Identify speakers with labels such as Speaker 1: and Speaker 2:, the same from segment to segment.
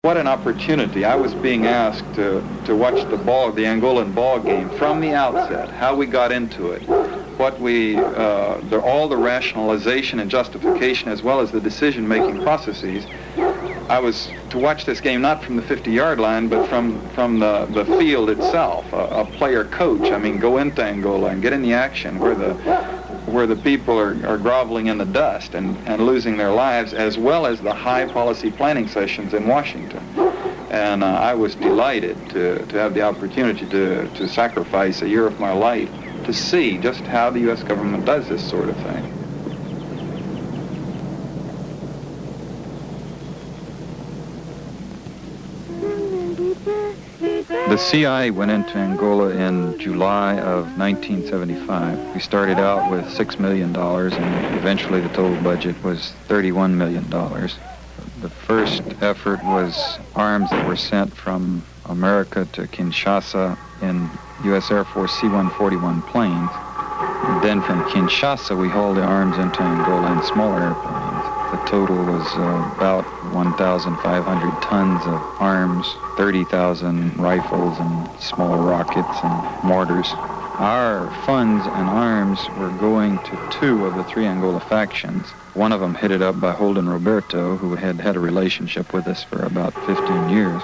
Speaker 1: What an opportunity. I was being asked to watch the Angolan ball game from the outset, how we got into it, what all the rationalization and justification as well as the decision-making processes. I was to watch this game not from the 50-yard line, but from the field itself, a player coach. I mean, go into Angola and get in the action where the people are groveling in the dust and losing their lives, as well as the high policy planning sessions in Washington. And I was delighted to have the opportunity to sacrifice a year of my life to see just how the U.S. government does this sort of thing. The CIA went into Angola in July of 1975. We started out with $6 million, and eventually the total budget was $31 million. The first effort was arms that were sent from America to Kinshasa in U.S. Air Force C-141 planes. And then from Kinshasa, we hauled the arms into Angola in smaller airplanes. The total was about 1,500 tons of arms, 30,000 rifles and small rockets and mortars. Our funds and arms were going to two of the three Angola factions. One of them headed up by Holden Roberto, who had had a relationship with us for about 15 years,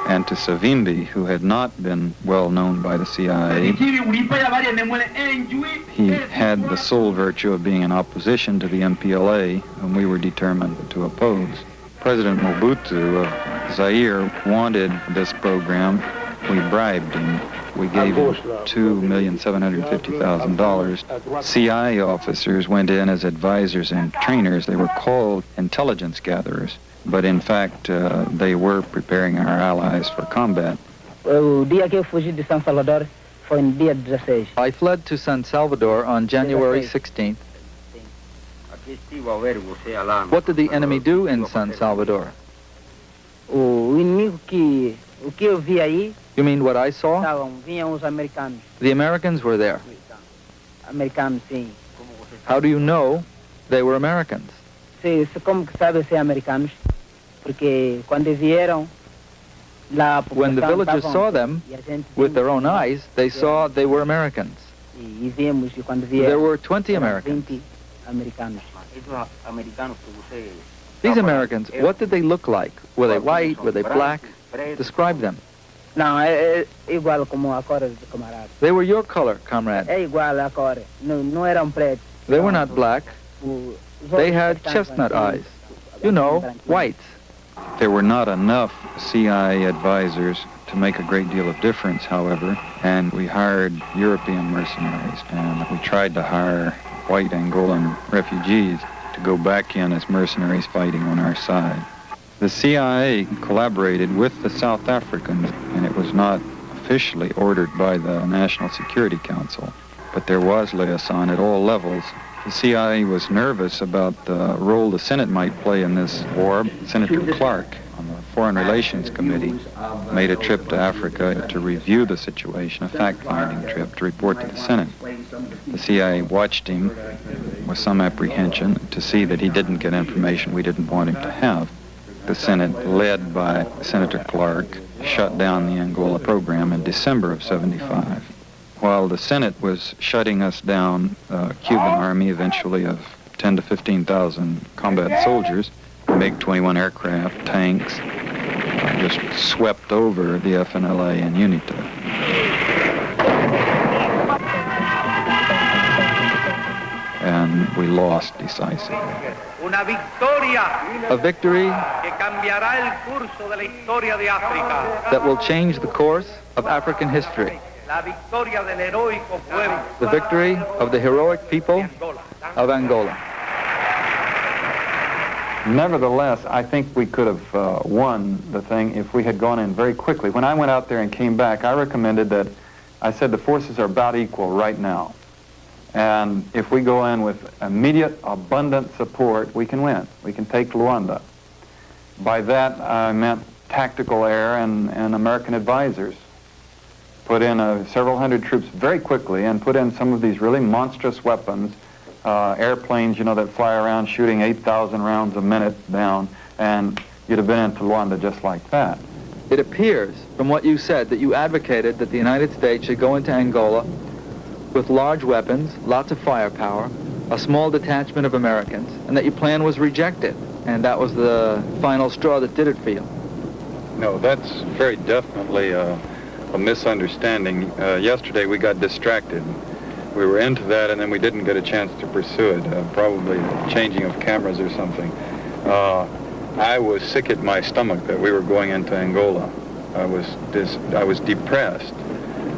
Speaker 1: and to Savimbi, who had not been well known by the CIA. He had the sole virtue of being in opposition to the MPLA, whom we were determined to oppose. President Mobutu of Zaire wanted this program. We bribed him. We gave him $2,750,000. CIA officers went in as advisors and trainers. They were called intelligence gatherers, but in fact, they were preparing our allies for combat.
Speaker 2: I fled to San Salvador on January 16th. What did the enemy do in San Salvador? You mean what I saw? The Americans were there. How do you know they were Americans?
Speaker 3: When
Speaker 2: the villagers saw them with their own eyes, they saw they were Americans. There were 20 Americans. These Americans, what did they look like? Were they white? Were they black? Describe them.
Speaker 3: They
Speaker 2: were your color, comrade. They were not black. They had chestnut eyes. You know, whites.
Speaker 1: There were not enough CIA advisors to make a great deal of difference, however, and we hired European mercenaries, and we tried to hire white Angolan refugees to go back in as mercenaries fighting on our side. The CIA collaborated with the South Africans, and it was not officially ordered by the National Security Council, but there was liaison at all levels. The CIA was nervous about the role the Senate might play in this war. Senator Clark on the Foreign Relations Committee made a trip to Africa to review the situation, a fact-finding trip to report to the Senate. The CIA watched him with some apprehension to see that he didn't get information we didn't want him to have. The Senate, led by Senator Clark, shut down the Angola program in December of '75. While the Senate was shutting us down, the Cuban army, eventually of 10 to 15,000 combat soldiers, MiG-21 aircraft, tanks, just swept over the FNLA and UNITA. And we lost decisively.
Speaker 2: A victory that will change the course of African history. The victory of the heroic people of Angola.
Speaker 1: Nevertheless, I think we could have won the thing if we had gone in very quickly. When I went out there and came back, I recommended that, I said the forces are about equal right now. And if we go in with immediate, abundant support, we can win. We can take Luanda. By that, I meant tactical air and American advisors. Put in several hundred troops very quickly and put in some of these really monstrous weapons, airplanes, you know, that fly around shooting 8,000 rounds a minute down, and you'd have been into Luanda just like that.
Speaker 2: It appears, from what you said, that you advocated that the United States should go into Angola with large weapons, lots of firepower, a small detachment of Americans, and that your plan was rejected, and that was the final straw that did it for you.
Speaker 1: No, that's very definitely a misunderstanding. Yesterday we got distracted. We were into that, and then we didn't get a chance to pursue it, probably changing of cameras or something. I was sick at my stomach that we were going into Angola. I was depressed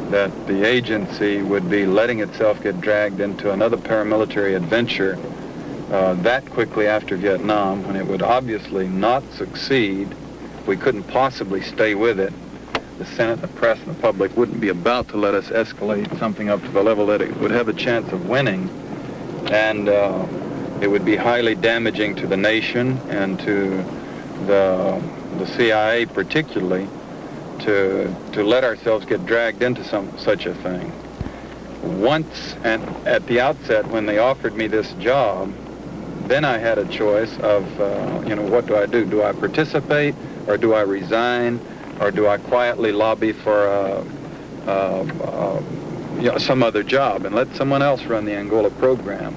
Speaker 1: that the agency would be letting itself get dragged into another paramilitary adventure that quickly after Vietnam, when it would obviously not succeed. We couldn't possibly stay with it. The Senate, the press, and the public wouldn't be about to let us escalate something up to the level that it would have a chance of winning. And it would be highly damaging to the nation and to the CIA particularly to let ourselves get dragged into such a thing. Once, and at the outset when they offered me this job, then I had a choice of, what do I do? Do I participate, or do I resign, or do I quietly lobby for some other job and let someone else run the Angola program?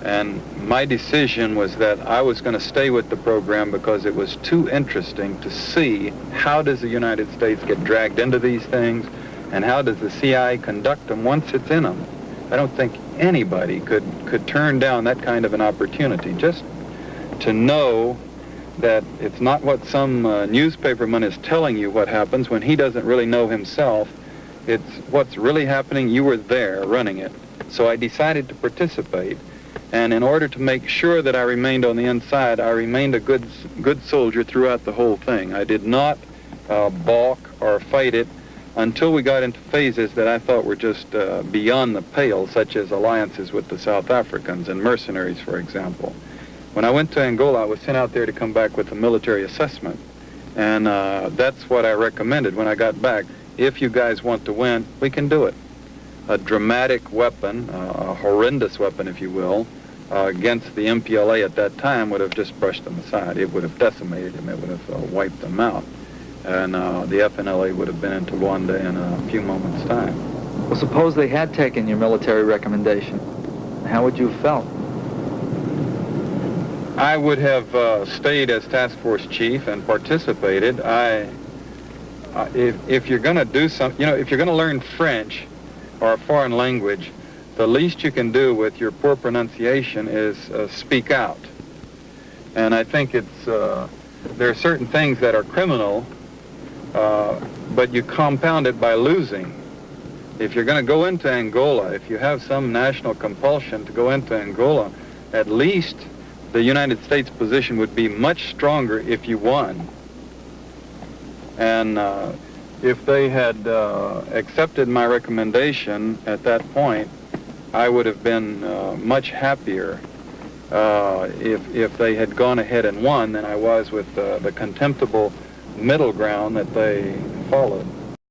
Speaker 1: And my decision was that I was going to stay with the program because it was too interesting to see how does the United States get dragged into these things, and how does the CIA conduct them once it's in them. I don't think anybody could turn down that kind of an opportunity, just to know that it's not what some newspaperman is telling you what happens when he doesn't really know himself. It's what's really happening. You were there running it. So I decided to participate. And in order to make sure that I remained on the inside, I remained a good soldier throughout the whole thing. I did not balk or fight it until we got into phases that I thought were just beyond the pale, such as alliances with the South Africans and mercenaries, for example. When I went to Angola, I was sent out there to come back with a military assessment. And that's what I recommended when I got back. If you guys want to win, we can do it. A dramatic weapon, a horrendous weapon, if you will, against the MPLA at that time would have just brushed them aside. It would have decimated them. It would have wiped them out. And the FNLA would have been into Luanda in a few moments' time.
Speaker 2: Well, suppose they had taken your military recommendation. How would you have felt?
Speaker 1: I would have stayed as task force chief and participated. If you're going to do something, if you're going to learn French or a foreign language, the least you can do with your poor pronunciation is speak out. And I think there are certain things that are criminal, but you compound it by losing. If you're going to go into Angola, if you have some national compulsion to go into Angola, at least the United States position would be much stronger if you won. And if they had accepted my recommendation at that point, I would have been much happier if they had gone ahead and won than I was with the contemptible middle ground that they followed.